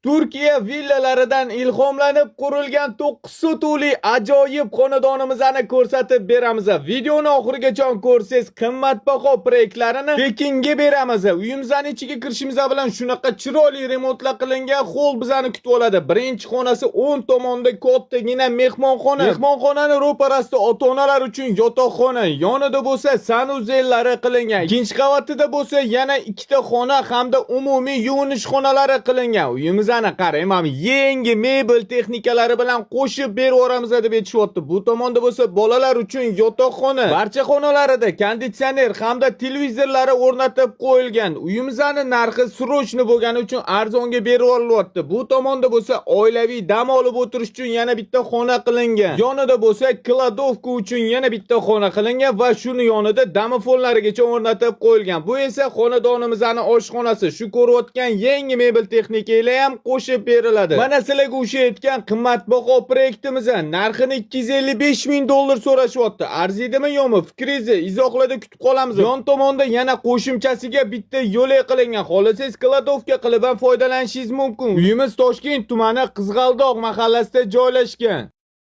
Turkiya villalaridan ilhomlanib qurilgan 9 sotuvli ajoyib xonadonimizni ko'rsatib beramiz. Videoni oxirigacha ko'rsangiz qimmatbaho proyektlarini tekinga beramiz. Uyimizning ichiga kirishimiz bilan shunaqa chiroyli remontlar qilingan hol bizani kutib oladi. Birinchi xonasi 10 tomonda kattagina mehmonxona. Mehmonxonaning ro'parasida ota-onalar uchun yotoqxona, yonida bo'lsa sanuzellari qilingan. Ikkinchi qavatida bo'lsa yana ikkita xona hamda umumiy yuvinish xonalari qilingan. Uyimizni qarang, mana yangi mebel texnikalari bilan qo'shib berib yuboramiz deb aytishyapti. Bu tomonda bo'lsa bolalar uchun yotoqxona. Barcha xonalarida konditsioner hamda televizorlari o'rnatib qo'yilgan. Uyimizning narxi srochni bo'lgani uchun arzonga berib yuboryapti. Bu tomonda bo'lsa oilaviy dam olib o'tirish uchun yana bitta xona qilingan. Yonida bo'lsa kladovka uchun yana bitta xona qilingan va shuni yonida domofonlarigacha o'rnatib qo'yilgan. Bu esa xonadonimizning oshxonasi. Shu ko'rayotgan yangi mebel texnikalar ham qo'shib beriladi. Mana sizlarga o'sha aytgan qimmatbaho proyektimiz narxini $255,000 so'rashyapti. Arziydimi yo'qmi? Fikringizni izohlarda kutib qolamiz. Yon tomonda yana qo'shimchasiga bitta yo'lak qilingan. Xohlasangiz kladovka qilib ham foydalanishingiz mumkin. Uyimiz Toshkent tumani Qizg'aldoq mahallasida joylashgan.